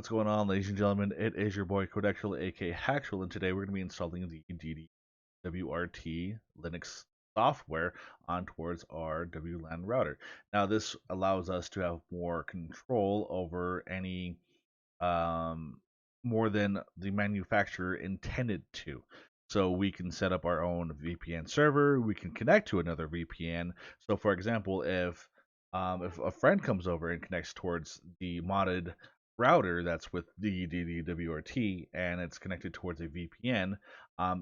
What's going on, ladies and gentlemen? It is your boy 𝗶𝗶𝗀𝗀𝗶𝗶𝗁, aka Hacktual, and today we're going to be installing the DD-WRT Linux software on towards our WLAN router. Now, this allows us to have more control over any more than the manufacturer intended to. So we can set up our own VPN server. We can connect to another VPN. So, for example, if a friend comes over and connects towards the modded router that's with the DD-WRT and it's connected towards a VPN,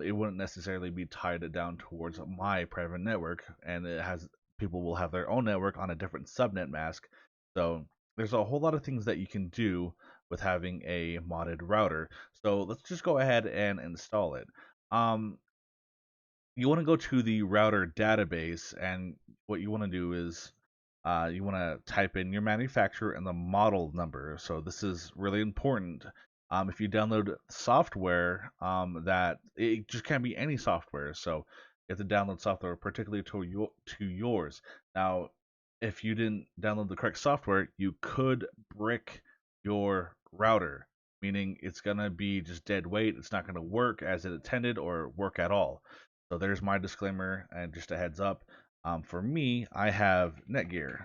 it wouldn't necessarily be tied down towards my private network, and people will have their own network on a different subnet mask. So there's a whole lot of things that you can do with having a modded router. So let's just go ahead and install it. Um, you want to go to the router database, and what you want to do is you want to type in your manufacturer and the model number. So this is really important. If you download software, that it just can't be any software. So you have to download software particularly to yours. Now, if you didn't download the correct software, you could brick your router, meaning it's gonna be just dead weight. It's not gonna work as it intended or work at all. So there's my disclaimer, and just a heads up. For me, I have Netgear,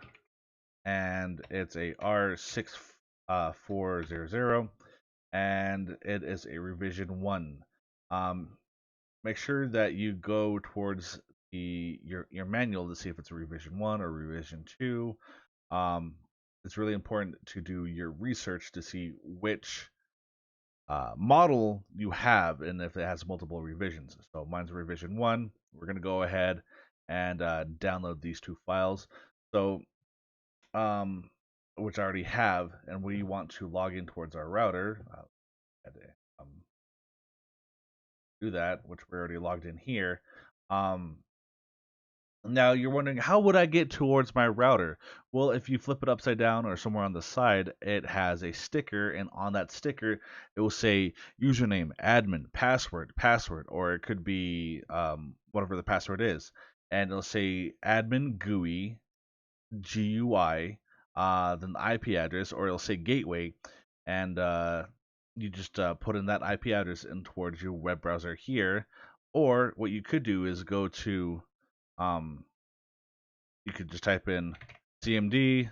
and it's a R6400, and it is a revision 1. Um, Make sure that you go towards your manual to see if it's a revision 1 or revision 2. Um, it's really important to do your research to see which model you have and if it has multiple revisions. So mine's revision 1. We're going to go ahead and download these two files. So, which I already have, and we want to log in towards our router. Um, do that, which we're already logged in here. Um, Now you're wondering, how would I get towards my router? Well, if you flip it upside down or somewhere on the side, it has a sticker, and on that sticker, it will say username, admin, password, or it could be whatever the password is, and it'll say admin GUI, then the IP address, or it'll say gateway, and you just put in that IP address in towards your web browser here, or what you could do is go to um, you could just type in cmd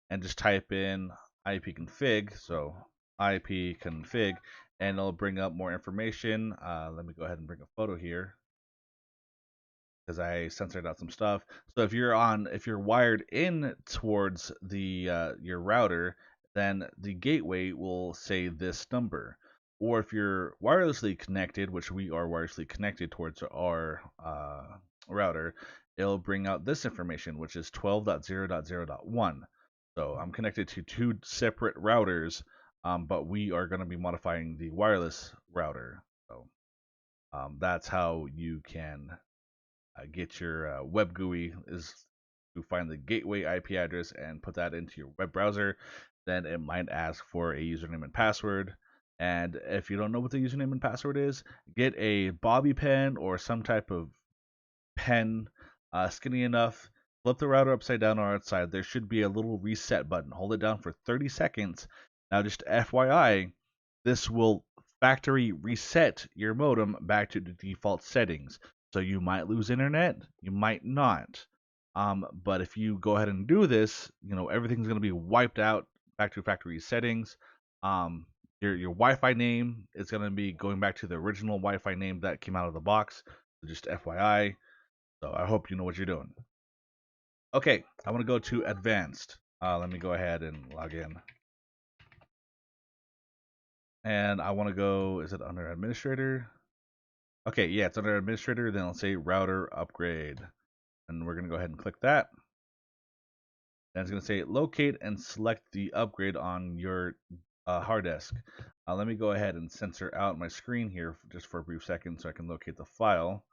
and just type in ipconfig, so ipconfig, and it'll bring up more information. Let me go ahead and bring a photo here because I censored out some stuff. So if you're wired in towards the your router, then the gateway will say this number. Or if you're wirelessly connected, which we are wirelessly connected towards our router, it'll bring out this information, which is 12.0.0.1. So I'm connected to two separate routers, but we are going to be modifying the wireless router. So that's how you can get your web GUI, is to find the gateway IP address and put that into your web browser. Then it might ask for a username and password. And if you don't know what the username and password is, get a bobby pen or some type of pen, skinny enough. Flip the router upside down or outside. There should be a little reset button. Hold it down for 30 seconds. Now, just FYI, this will factory reset your modem back to the default settings. So you might lose internet, you might not. But if you go ahead and do this, everything's going to be wiped out back to factory settings. Your Wi-Fi name is going to be going back to the original Wi-Fi name that came out of the box. So just FYI. So I hope you know what you're doing. Okay, I want to go to advanced. Let me go ahead and log in. And I want to go, is it under administrator? Okay, yeah, it's under administrator. Then I'll say router upgrade. And we're going to go ahead and click that. Then it's going to say locate and select the upgrade on your hard disk. Let me go ahead and censor out my screen here just for a brief second so I can locate the file.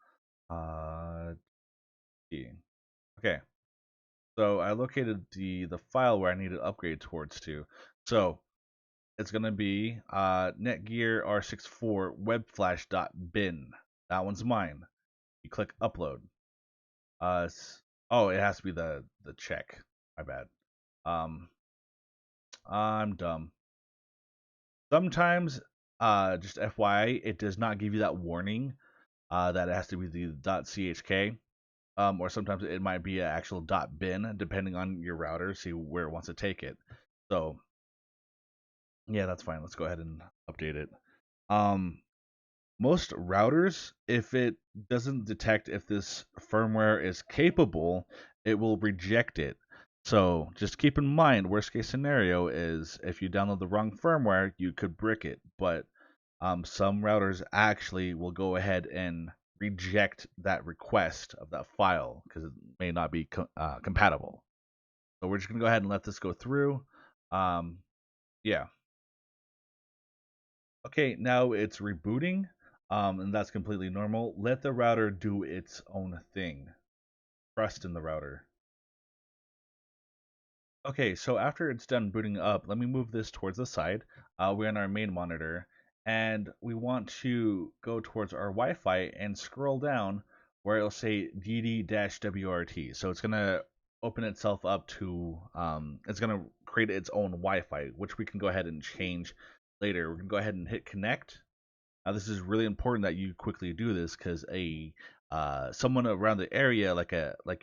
Okay, so I located the file where I need to upgrade towards to. So it's going to be Netgear R64 webflash.bin. That one's mine. You click upload. Oh, it has to be the check. My bad. I'm dumb. Sometimes, just FYI, it does not give you that warning that it has to be the .chk. Or sometimes it might be an actual .bin, depending on your router, see where it wants to take it. So yeah, that's fine. Let's go ahead and update it. Most routers, if it doesn't detect if this firmware is capable, it will reject it. So just keep in mind, worst case scenario is if you download the wrong firmware, you could brick it. But some routers actually will go ahead and reject that request of that file because it may not be compatible. So we're just going to go ahead and let this go through. Yeah. Okay, now it's rebooting, and that's completely normal. Let the router do its own thing. Trust in the router. Okay, so after it's done booting up, let me move this towards the side. We're on our main monitor, and we want to go towards our Wi-Fi and scroll down where it'll say DD-WRT. So it's gonna open itself up to, it's gonna create its own Wi-Fi, which we can go ahead and change later. We're gonna go ahead and hit connect. Now, this is really important that you quickly do this because someone around the area, like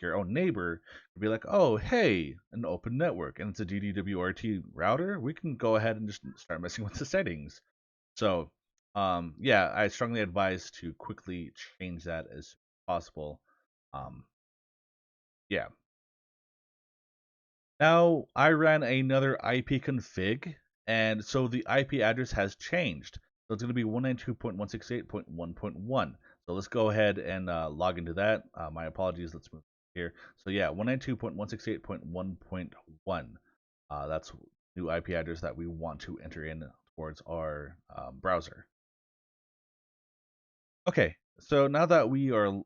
your own neighbor, would be like, "Oh, hey, an open network, and it's a DD-WRT router. We can go ahead and just start messing with the settings." So, yeah, I strongly advise to quickly change that as possible. Um, yeah. Now, I ran another IP config, and so the IP address has changed. So it's going to be 192.168.1.1. So let's go ahead and log into that. My apologies. Let's move here. So yeah, 192.168.1.1. That's new IP address that we want to enter in towards our browser. Okay, so now that we are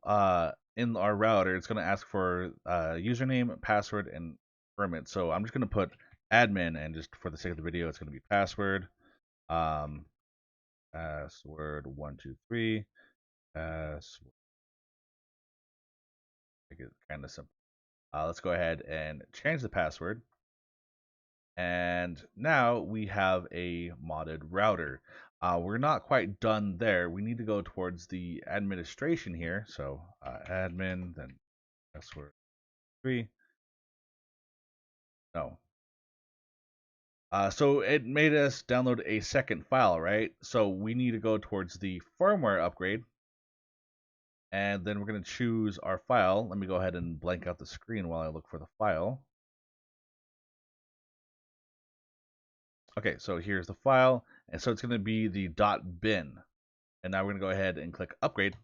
in our router, it's going to ask for username, password, and permit. So I'm just going to put admin, and just for the sake of the video, it's going to be password. Password 123. Password. Make it kind of simple. Let's go ahead and change the password. And now we have a modded router. We're not quite done there. We need to go towards the administration here. So admin, then password 3. No. So it made us download a second file, right? So we need to go towards the firmware upgrade. And then we're going to choose our file. Let me go ahead and blank out the screen while I look for the file. Okay, so here's the file. And so it's going to be the .bin. And now we're going to go ahead and click upgrade.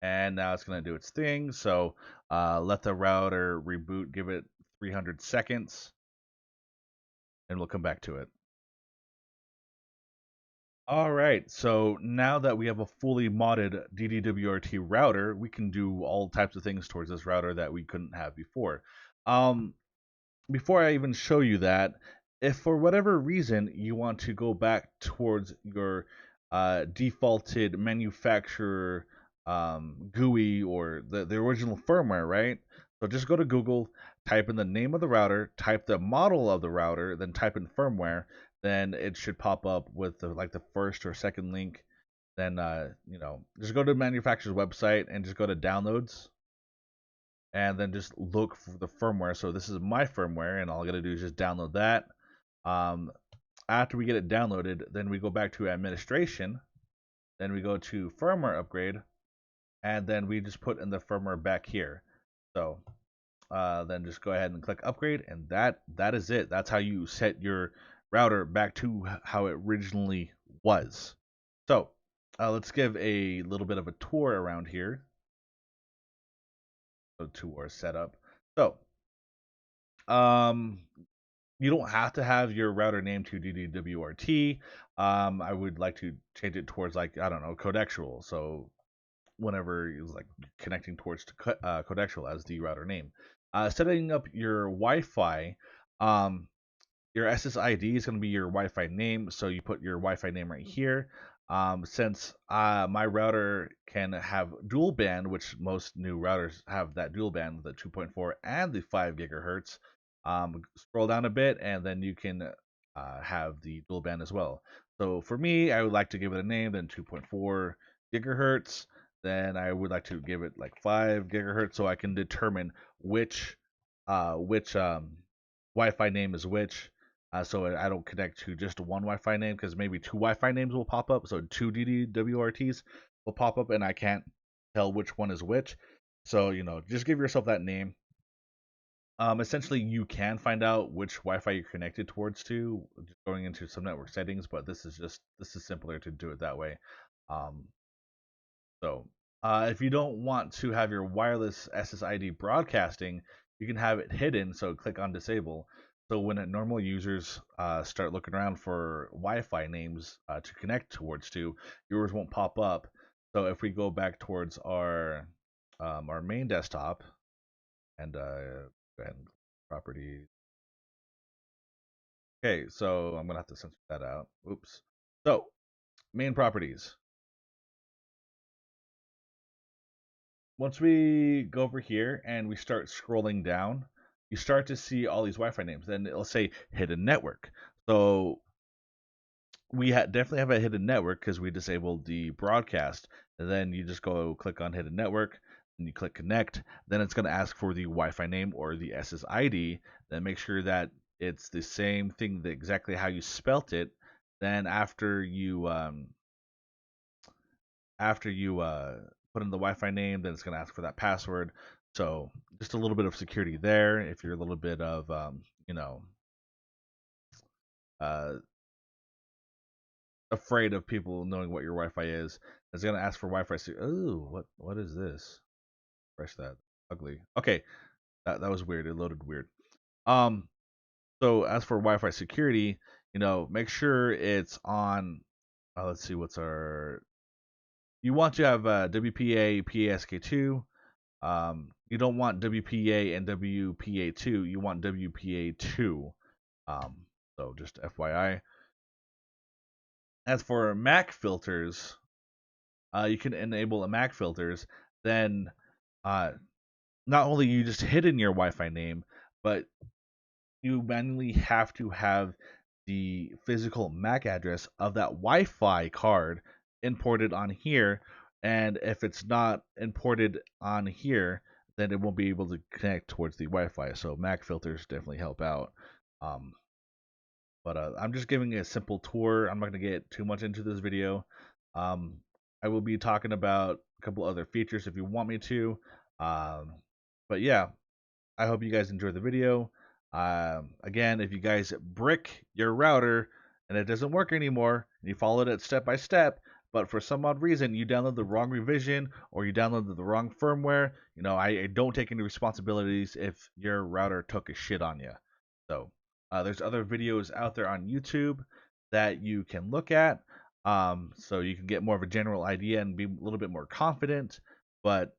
And now it's going to do its thing. So let the router reboot, give it 300 seconds, and we'll come back to it. All right, so now that we have a fully modded DD-WRT router, we can do all types of things towards this router that we couldn't have before. Before I even show you that, if for whatever reason you want to go back towards your defaulted manufacturer GUI or the original firmware, right? So just go to Google, type in the name of the router, type the model of the router, then type in firmware. Then it should pop up with the first or second link. Then just go to the manufacturer's website and just go to downloads, and then just look for the firmware. So this is my firmware, and all I gotta do is just download that. After we get it downloaded, then we go back to administration. Then we go to firmware upgrade, and then we just put in the firmware back here. So then just go ahead and click upgrade, and that is it. That's how you set your router back to how it originally was. So let's give a little bit of a tour around here. Go to our setup. So you don't have to have your router named to DD-WRT. I would like to change it towards, like, I don't know, _. So whenever it's like connecting towards _, as the router name. Setting up your Wi-Fi, your SSID is going to be your Wi-Fi name. So you put your Wi-Fi name right here. Since my router can have dual band, which most new routers have that dual band, the 2.4 and the 5 gigahertz. Scroll down a bit, and then you can have the dual band as well. So for me, I would like to give it a name, then 2.4 gigahertz. Then I would like to give it like 5 gigahertz, so I can determine which Wi-Fi name is which. So I don't connect to just one Wi-Fi name, because maybe two Wi-Fi names will pop up. So two DD-WRTs will pop up, and I can't tell which one is which. So just give yourself that name. Essentially, you can find out which Wi-Fi you're connected towards to just going into some network settings, but this is simpler to do it that way. So if you don't want to have your wireless SSID broadcasting, you can have it hidden. So click on disable. So when normal users start looking around for Wi-Fi names to connect towards to, yours won't pop up. So if we go back towards our main desktop and go ahead and properties. Okay, so I'm gonna have to censor that out. Oops. So main properties. Once we go over here and we start scrolling down, you start to see all these Wi-Fi names. Then it'll say hidden network. So we definitely have a hidden network because we disabled the broadcast. And then you just go click on hidden network and you click connect. Then it's going to ask for the Wi-Fi name or the SSID. Then make sure that it's the same thing, exactly how you spelt it. Then after you put in the Wi-Fi name, then it's going to ask for that password. So just a little bit of security there. If you're a little bit of afraid of people knowing what your Wi-Fi is, it's going to ask for Wi-Fi. Oh, what is this? Press that. Ugly. Okay, that was weird. It loaded weird. So as for Wi-Fi security, make sure it's on. Let's see, what's our. You want to have 𝗹𝗶H𝗸𝗀. You don't want 𝗹𝗶A and 𝗹𝗶A2. You want 𝗹𝗶A2. So just FYI. As for MAC filters, you can enable a MAC filters. Then not only you just hidden your Wi-Fi name, but you manually have to have the physical MAC address of that Wi-Fi card imported on here. And if it's not imported on here, then it won't be able to connect towards the Wi-Fi. So MAC filters definitely help out. But I'm just giving a simple tour. I'm not going to get too much into this video. I will be talking about a couple other features if you want me to. But yeah, I hope you guys enjoyed the video. Again, if you guys brick your router and it doesn't work anymore, and you followed it step by step, but for some odd reason you download the wrong revision or you downloaded the wrong firmware, I don't take any responsibilities if your router took a shit on you. So there's other videos out there on YouTube that you can look at, so you can get more of a general idea and be a little bit more confident. But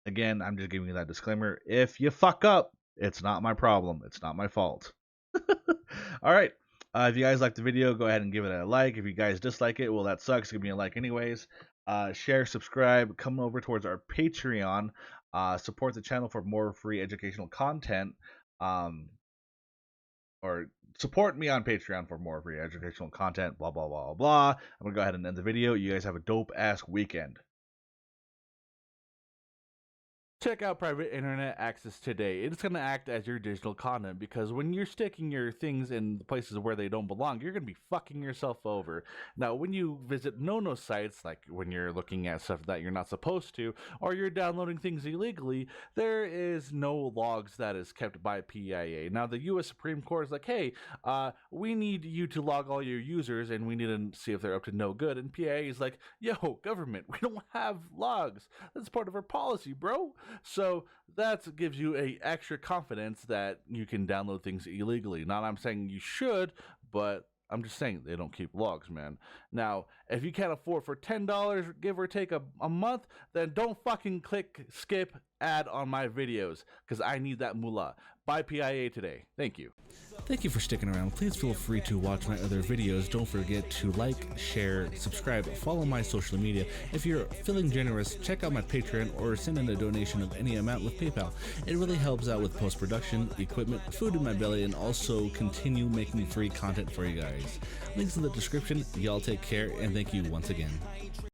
again, I'm just giving you that disclaimer. If you fuck up, it's not my problem. It's not my fault. All right. If you guys like the video, go ahead and give it a like. If you guys dislike it, well, that sucks. Give me a like anyways. Share, subscribe, come over towards our Patreon. Support the channel for more free educational content. Or support me on Patreon for more free educational content. Blah, blah, blah, blah. I'm going to go ahead and end the video. You guys have a dope-ass weekend. Check out private internet access today. It's going to act as your digital condom, because when you're sticking your things in places where they don't belong, you're going to be fucking yourself over. Now, when you visit no-no sites, like when you're looking at stuff that you're not supposed to, or you're downloading things illegally, there is no logs that is kept by PIA. Now, the U.S. Supreme Court is like, hey, we need you to log all your users, and we need to see if they're up to no good. And PIA is like, yo, government, we don't have logs. That's part of our policy, bro. So that gives you a extra confidence that you can download things illegally. Not I'm saying you should, but I'm just saying they don't keep logs, man. Now, if you can't afford for $10, give or take a month, then don't fucking click skip ad on my videos, because I need that moolah. Buy PIA today. Thank you. Thank you for sticking around. Please feel free to watch my other videos. Don't forget to like, share, subscribe, follow my social media. If you're feeling generous, check out my Patreon or send in a donation of any amount with PayPal. It really helps out with post-production, equipment, food in my belly, and also continue making free content for you guys. Links in the description. Y'all take care, and thank you once again.